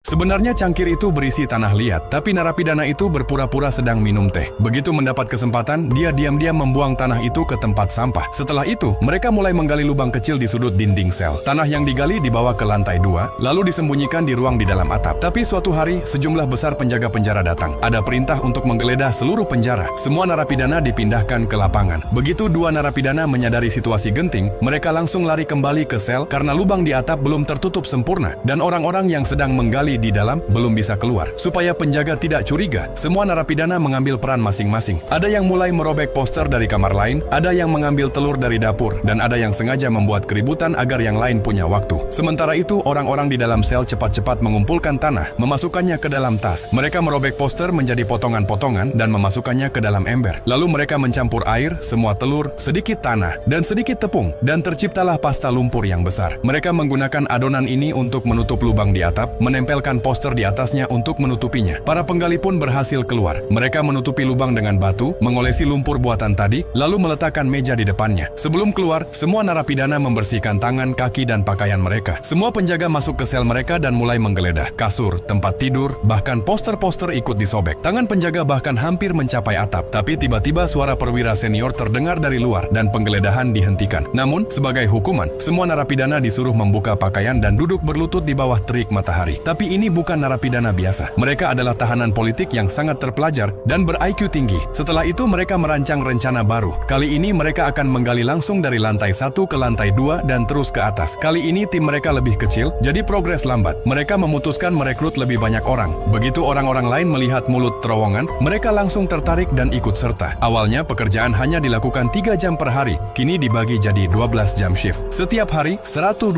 Sebenarnya cangkir itu berisi tanah liat, tapi narapidana itu berpura-pura sedang minum teh. Begitu mendapat kesempatan, dia diam-diam membuang tanah itu ke tempat sampah. Setelah itu, mereka mulai menggali lubang kecil di sudut dinding sel. Tanah yang digali dibawa ke lantai 2, lalu disembunyikan di ruang di dalam atap. Tapi suatu hari, sejumlah besar penjaga penjara datang. Ada perintah untuk menggeledah seluruh penjara. Semua narapidana dipindahkan ke lapangan. Begitu dua narapidana menyadari situasi genting, mereka langsung lari kembali ke sel karena lubang di atap belum tertutup sempurna dan orang-orang yang sedang menggali di dalam belum bisa keluar. Supaya penjaga tidak curiga, semua narapidana mengambil peran masing-masing. Ada yang mulai merobek poster dari kamar lain, ada yang mengambil telur dari dapur, dan ada yang sengaja membuat keributan agar yang lain punya waktu. Sementara itu, orang-orang di dalam sel cepat-cepat mengumpulkan tanah, memasukkannya ke dalam tas. Mereka merobek poster menjadi potongan-potongan dan memasukkannya ke dalam ember. Lalu mereka mencampur air, semua telur, sedikit tanah, dan sedikit tepung, dan terciptalah pasta lumpur yang besar. Mereka menggunakan adonan ini untuk menutup lubang di atap, menempelkan poster di atasnya untuk menutupinya. Para penggali pun berhasil keluar. Mereka menutupi lubang dengan batu, mengolesi lumpur buatan tadi, lalu meletakkan meja di depannya. Sebelum keluar, semua narapidana membersihkan tangan, kaki, dan pakaian mereka. Semua penjaga masuk ke sel mereka dan mulai menggeledah. Kasur, tempat tidur, bahkan poster-poster ikut disobek. Tangan penjaga bahkan hampir mencapai atap. Tapi tiba-tiba suara perwira senior terdengar dari luar dan penggeledahan dihentikan. Namun, sebagai hukuman, semua narapidana disuruh membuka pakaian dan duduk berlutut di bawah terik matahari. Tapi ini bukan narapidana biasa. Mereka adalah tahanan politik yang sangat terpelajar dan ber-IQ tinggi. Setelah itu mereka merancang rencana baru. Kali ini mereka akan menggali langsung dari lantai 1 ke lantai 2 dan terus ke atas. Kali ini tim mereka lebih kecil, jadi progres lambat. Mereka memutuskan merekrut lebih banyak orang. Begitu orang-orang lain melihat mulut terowongan, mereka langsung tertarik dan ikut serta. Awalnya pekerjaan hanya dilakukan 3 jam per hari, kini dibagi jadi 12 jam shift. Setiap hari, 120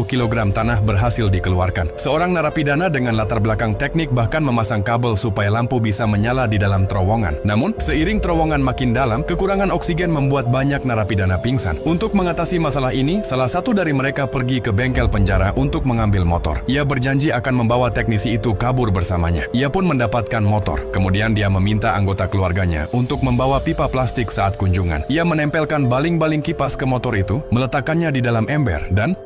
kg tanah berhasil dikeluarkan. Seorang narapidana dengan latar belakang teknik bahkan memasang kabel supaya lampu bisa menyala di dalam terowongan. Namun, seiring terowongan makin dalam, kekurangan oksigen membuat banyak narapidana pingsan. Untuk mengatasi masalah ini, salah satu dari mereka pergi ke bengkel penjara untuk mengambil motor. Ia berjanji akan membawa teknisi itu kabur bersamanya. Ia pun mendapatkan motor. Kemudian dia meminta anggota keluarganya untuk membawa pipa plastik saat kunjungan. Ia menempelkan baling-baling kipas ke motor itu, meletakkannya di dalam ember, dan